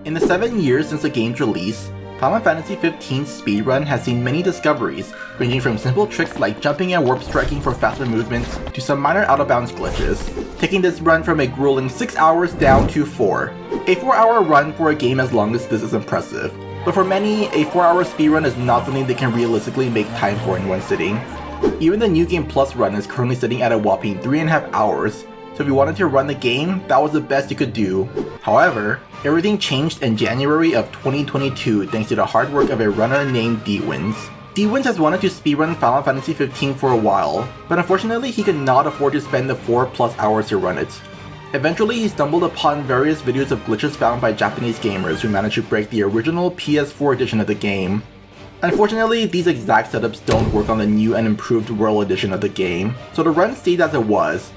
In the 7 years since the game's release, Final Fantasy XV's speedrun has seen many discoveries, ranging from simple tricks like jumping and warp striking for faster movements to some minor out-of-bounds glitches, taking this run from a grueling 6 hours down to 4. A 4-hour run for a game as long as this is impressive, but for many, a 4-hour speedrun is not something they can realistically make time for in one sitting. Even the New Game Plus run is currently sitting at a whopping 3.5 hours, so if you wanted to run the game, that was the best you could do. However, everything changed in January of 2022 thanks to the hard work of a runner named Dwins. Dwins has wanted to speedrun Final Fantasy XV for a while, but unfortunately he could not afford to spend the 4+ hours to run it. Eventually he stumbled upon various videos of glitches found by Japanese gamers who managed to break the original PS4 edition of the game. Unfortunately, these exact setups don't work on the new and improved World Edition of the game, so the run stayed as it was.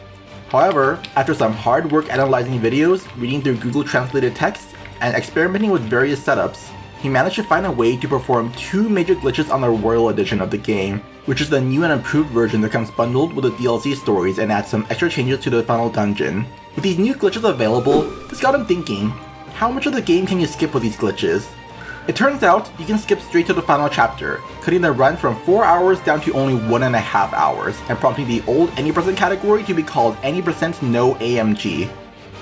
However, after some hard work analyzing videos, reading through Google translated text, and experimenting with various setups, he managed to find a way to perform 2 major glitches on the Royal Edition of the game, which is the new and improved version that comes bundled with the DLC stories and adds some extra changes to the final dungeon. With these new glitches available, this got him thinking, how much of the game can you skip with these glitches? It turns out, you can skip straight to the final chapter, cutting the run from 4 hours down to only 1.5 hours, and prompting the old Any% category to be called Any% No AMG,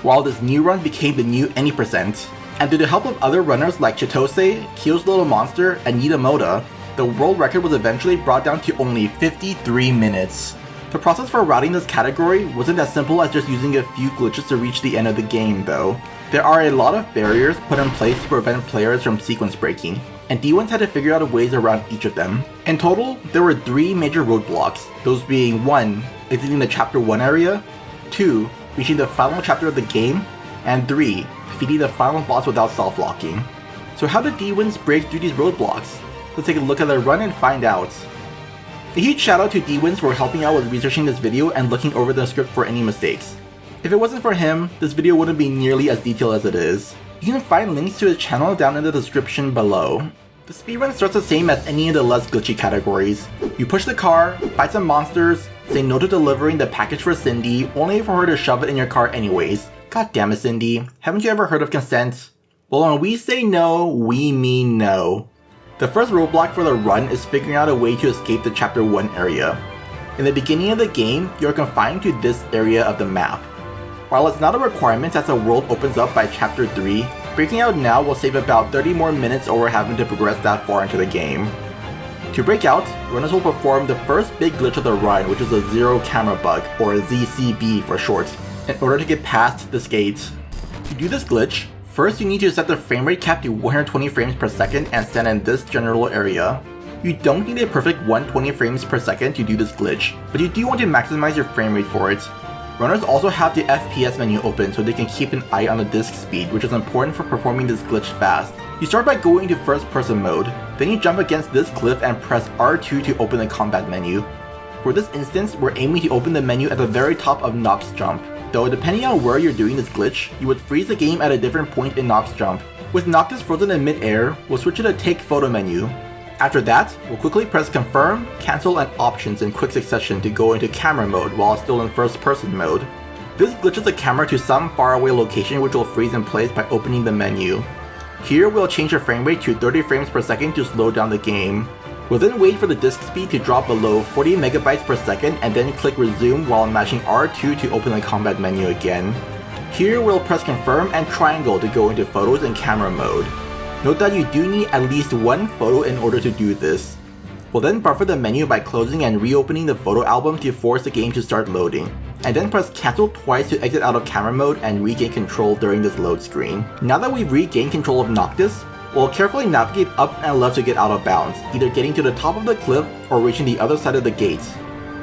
while this new run became the new Any%. And through the help of other runners like Chitose, Kyo's Little Monster, and Yitamoda, the world record was eventually brought down to only 53 minutes. The process for routing this category wasn't as simple as just using a few glitches to reach the end of the game though. There are a lot of barriers put in place to prevent players from sequence breaking, and Dwins had to figure out ways around each of them. In total, there were 3 major roadblocks, those being 1. Exiting the Chapter 1 area, 2. Reaching the final chapter of the game, and 3. Defeating the final boss without self-locking. So how did Dwins break through these roadblocks? Let's take a look at the run and find out. A huge shout out to Dwins for helping out with researching this video and looking over the script for any mistakes. If it wasn't for him, this video wouldn't be nearly as detailed as it is. You can find links to his channel down in the description below. The speedrun starts the same as any of the less glitchy categories. You push the car, fight some monsters, say no to delivering the package for Cindy, only for her to shove it in your car anyways. God damn it, Cindy. Haven't you ever heard of consent? Well, when we say no, we mean no. The first roadblock for the run is figuring out a way to escape the Chapter 1 area. In the beginning of the game, you are confined to this area of the map. While it's not a requirement as the world opens up by Chapter 3, breaking out now will save about 30 more minutes over having to progress that far into the game. To break out, runners will perform the first big glitch of the run, which is a zero camera bug, or ZCB for short, in order to get past this gate. To do this glitch, first you need to set the framerate cap to 120 frames per second and stand in this general area. You don't need a perfect 120 frames per second to do this glitch, but you do want to maximize your framerate for it. Runners also have the FPS menu open so they can keep an eye on the disk speed, which is important for performing this glitch fast. You start by going to first person mode, then you jump against this cliff and press R2 to open the combat menu. For this instance, we're aiming to open the menu at the very top of Nox Jump, though depending on where you're doing this glitch, you would freeze the game at a different point in Nox Jump. With Noctis frozen in mid-air, we'll switch to the Take Photo menu. After that, we'll quickly press Confirm, Cancel, and Options in quick succession to go into camera mode while still in first person mode. This glitches the camera to some faraway location which will freeze in place by opening the menu. Here we'll change the frame rate to 30 frames per second to slow down the game. We'll then wait for the disk speed to drop below 40 megabytes per second and then click Resume while mashing R2 to open the combat menu again. Here we'll press Confirm and Triangle to go into photos and camera mode. Note that you do need at least 1 photo in order to do this. We'll then buffer the menu by closing and reopening the photo album to force the game to start loading, and then press Cancel twice to exit out of camera mode and regain control during this load screen. Now that we've regained control of Noctis, we'll carefully navigate up and left to get out of bounds, either getting to the top of the cliff or reaching the other side of the gate.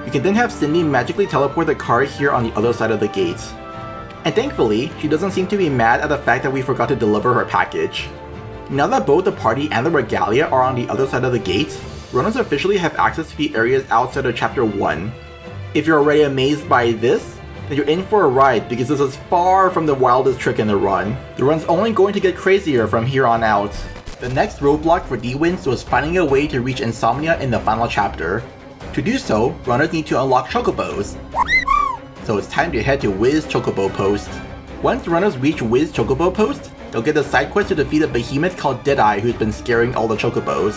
You can then have Cindy magically teleport the car here on the other side of the gate. And thankfully, she doesn't seem to be mad at the fact that we forgot to deliver her package. Now that both the party and the regalia are on the other side of the gate, runners officially have access to the areas outside of Chapter 1. If you're already amazed by this, then you're in for a ride because this is far from the wildest trick in the run. The run's only going to get crazier from here on out. The next roadblock for Dwins was finding a way to reach Insomnia in the final chapter. To do so, runners need to unlock chocobos. So it's time to head to Wiz Chocobo Post. Once runners reach Wiz Chocobo Post, you'll get the side quest to defeat a behemoth called Deadeye who's been scaring all the chocobos.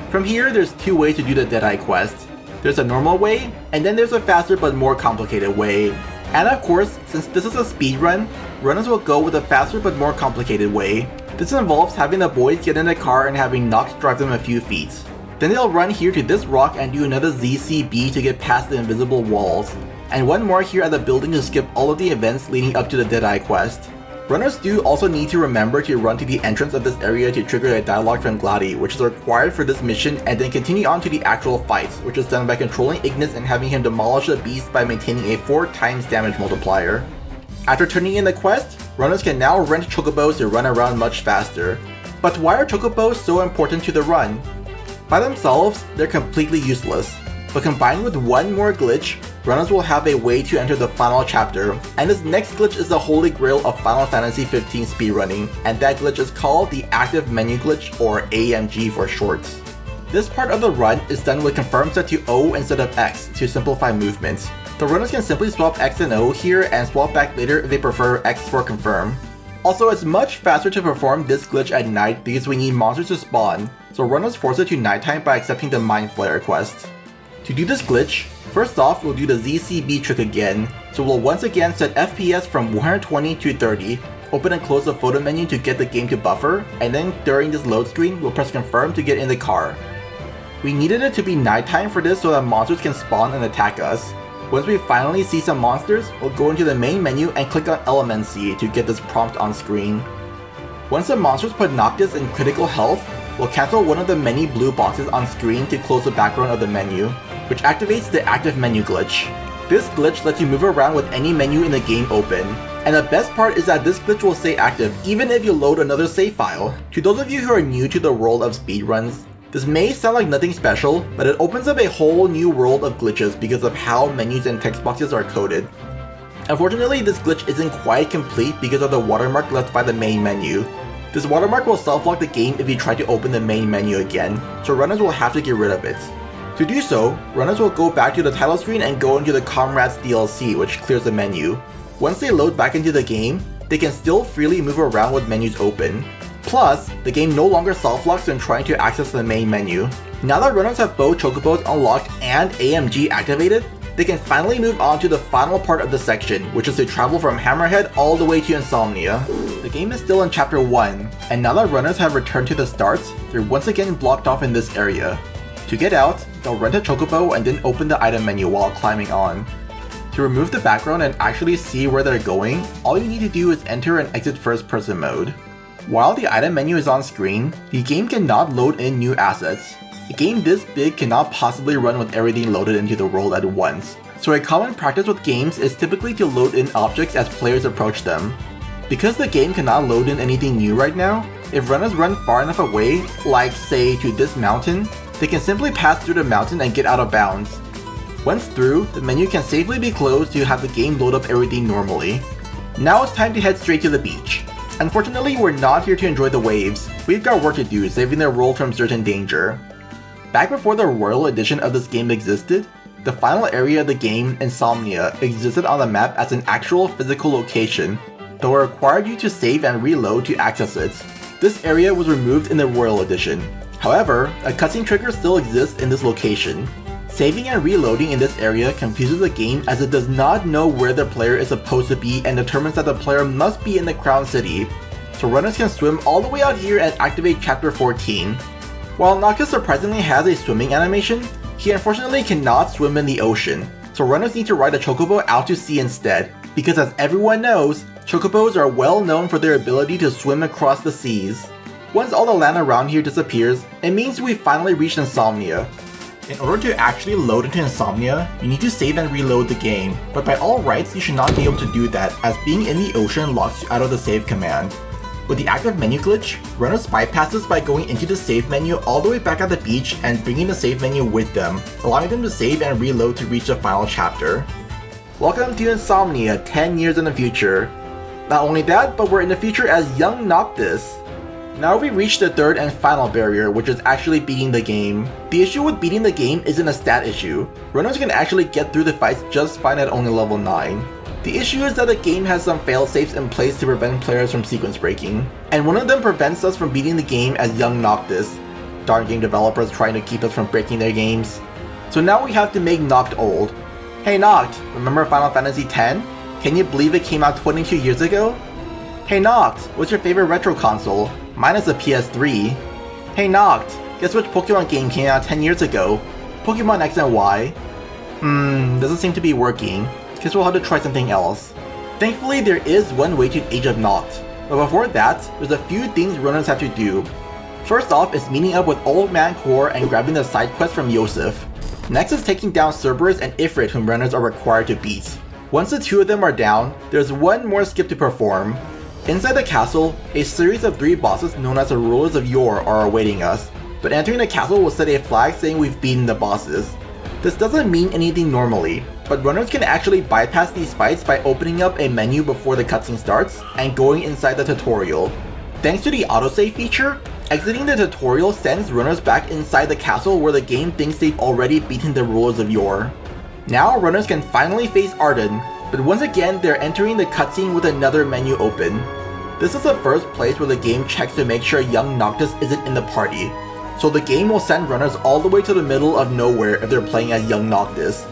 From here, there's two ways to do the Deadeye quest. There's a normal way, and then there's a faster but more complicated way. And of course, since this is a speedrun, runners will go with a faster but more complicated way. This involves having the boys get in the car and having Nox drive them a few feet. Then they'll run here to this rock and do another ZCB to get past the invisible walls, and one more here at the building to skip all of the events leading up to the Deadeye quest. Runners do also need to remember to run to the entrance of this area to trigger a dialogue from Glady, which is required for this mission, and then continue on to the actual fight, which is done by controlling Ignis and having him demolish the beast by maintaining a 4 times damage multiplier. After turning in the quest, runners can now rent chocobos to run around much faster. But why are chocobos so important to the run? By themselves, they're completely useless, but combined with one more glitch, runners will have a way to enter the final chapter, and this next glitch is the holy grail of Final Fantasy XV speedrunning, and that glitch is called the Active Menu Glitch, or AMG for short. This part of the run is done with confirm set to O instead of X to simplify movement. The runners can simply swap X and O here and swap back later if they prefer X for confirm. Also, it's much faster to perform this glitch at night because we need monsters to spawn, so runners force it to nighttime by accepting the Mind Flayer quest. To do this glitch, first off we'll do the ZCB trick again, so we'll once again set FPS from 120 to 30, open and close the photo menu to get the game to buffer, and then during this load screen we'll press confirm to get in the car. We needed it to be nighttime for this so that monsters can spawn and attack us. Once we finally see some monsters, we'll go into the main menu and click on Elemency to get this prompt on screen. Once the monsters put Noctis in critical health, we'll cancel one of the many blue boxes on screen to close the background of the menu, which activates the Active Menu Glitch. This glitch lets you move around with any menu in the game open. And the best part is that this glitch will stay active even if you load another save file. To those of you who are new to the world of speedruns, this may sound like nothing special, but it opens up a whole new world of glitches because of how menus and text boxes are coded. Unfortunately, this glitch isn't quite complete because of the watermark left by the main menu. This watermark will self-lock the game if you try to open the main menu again, so runners will have to get rid of it. To do so, runners will go back to the title screen and go into the Comrades DLC, which clears the menu. Once they load back into the game, they can still freely move around with menus open. Plus, the game no longer self-locks when trying to access the main menu. Now that runners have both chocobos unlocked and AMG activated, they can finally move on to the final part of the section, which is to travel from Hammerhead all the way to Insomnia. The game is still in Chapter 1, and now that runners have returned to the start, they're once again blocked off in this area. To get out, they'll rent a chocobo and then open the item menu while climbing on. To remove the background and actually see where they're going, all you need to do is enter and exit first person mode. While the item menu is on screen, the game cannot load in new assets. A game this big cannot possibly run with everything loaded into the world at once, so a common practice with games is typically to load in objects as players approach them. Because the game cannot load in anything new right now, if runners run far enough away, like say to this mountain, they can simply pass through the mountain and get out of bounds. Once through, the menu can safely be closed to have the game load up everything normally. Now it's time to head straight to the beach. Unfortunately, we're not here to enjoy the waves. We've got work to do, saving the world from certain danger. Back before the Royal Edition of this game existed, the final area of the game, Insomnia, existed on the map as an actual physical location, though it required you to save and reload to access it. This area was removed in the Royal Edition. However, a cutscene trigger still exists in this location. Saving and reloading in this area confuses the game as it does not know where the player is supposed to be and determines that the player must be in the Crown City, so runners can swim all the way out here and activate Chapter 14. While Noctis surprisingly has a swimming animation, he unfortunately cannot swim in the ocean, so runners need to ride a chocobo out to sea instead, because as everyone knows, chocobos are well known for their ability to swim across the seas. Once all the land around here disappears, it means we've finally reached Insomnia. In order to actually load into Insomnia, you need to save and reload the game, but by all rights you should not be able to do that as being in the ocean locks you out of the save command. With the Active Menu Glitch, runners bypass this by going into the save menu all the way back at the beach and bringing the save menu with them, allowing them to save and reload to reach the final chapter. Welcome to Insomnia 10 years in the future. Not only that, but we're in the future as young Noctis. Now we reach the third and final barrier, which is actually beating the game. The issue with beating the game isn't a stat issue. Runners can actually get through the fights just fine at only level 9. The issue is that the game has some failsafes in place to prevent players from sequence breaking, and one of them prevents us from beating the game as young Noctis. Darn game developers trying to keep us from breaking their games. So now we have to make Noct old. Hey Noct, remember Final Fantasy X? Can you believe it came out 22 years ago? Hey Noct, what's your favorite retro console? Mine is a PS3. Hey Noct, guess which Pokemon game came out 10 years ago? Pokemon X and Y. Doesn't seem to be working. Guess we'll have to try something else. Thankfully, there is one way to age up Noct, but before that, there's a few things runners have to do. First off is meeting up with Old Man Core and grabbing the side quest from Yosef. Next is taking down Cerberus and Ifrit, whom runners are required to beat. Once the two of them are down, there's one more skip to perform. Inside the castle, a series of 3 bosses known as the Rulers of Yore are awaiting us, but entering the castle will set a flag saying we've beaten the bosses. This doesn't mean anything normally, but runners can actually bypass these fights by opening up a menu before the cutscene starts and going inside the tutorial. Thanks to the autosave feature, exiting the tutorial sends runners back inside the castle where the game thinks they've already beaten the Rulers of Yore. Now runners can finally face Arden, but once again they're entering the cutscene with another menu open. This is the first place where the game checks to make sure young Noctis isn't in the party, so the game will send runners all the way to the middle of nowhere if they're playing as young Noctis.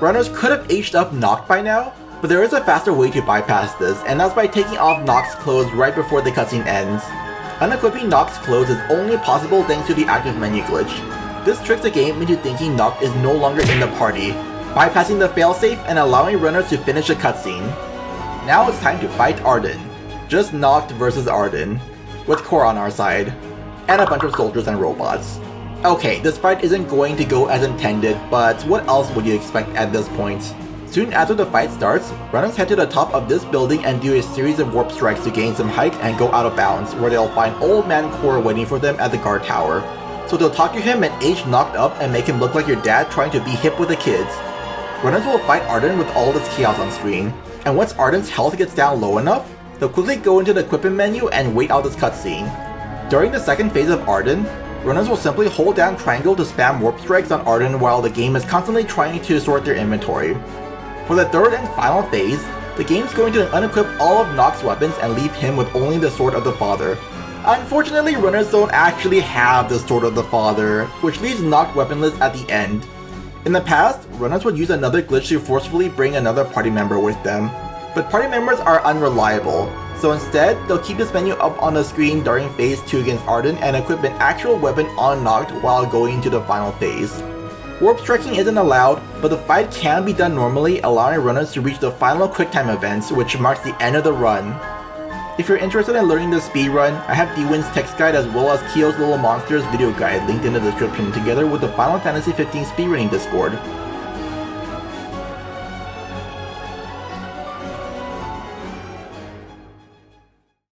Runners could have aged up Noct by now, but there is a faster way to bypass this, and that's by taking off Noct's clothes right before the cutscene ends. Unequipping Noct's clothes is only possible thanks to the active menu glitch. This tricks the game into thinking Noct is no longer in the party, bypassing the failsafe and allowing runners to finish the cutscene. Now it's time to fight Arden. Just Noct versus Arden, with Core on our side, and a bunch of soldiers and robots. Okay, this fight isn't going to go as intended, but what else would you expect at this point? Soon after the fight starts, runners head to the top of this building and do a series of warp strikes to gain some height and go out of bounds, where they'll find Old Man Core waiting for them at the guard tower. So they'll talk to him and age Noct up and make him look like your dad trying to be hip with the kids. Runners will fight Arden with all this chaos on screen, and once Arden's health gets down low enough, they'll quickly go into the equipment menu and wait out this cutscene. During the second phase of Arden, runners will simply hold down triangle to spam warp strikes on Arden while the game is constantly trying to sort their inventory. For the third and final phase, the game's going to unequip all of Noct's weapons and leave him with only the Sword of the Father. Unfortunately, runners don't actually have the Sword of the Father, which leaves Noct weaponless at the end. In the past, runners would use another glitch to forcefully bring another party member with them, but party members are unreliable, so instead, they'll keep this menu up on the screen during phase 2 against Arden and equip an actual weapon on Noct while going to the final phase. Warp striking isn't allowed, but the fight can be done normally, allowing runners to reach the final quicktime events, which marks the end of the run. If you're interested in learning the speedrun, I have D-Win's text guide as well as Kyo's Little Monsters video guide linked in the description together with the Final Fantasy 15 speedrunning Discord.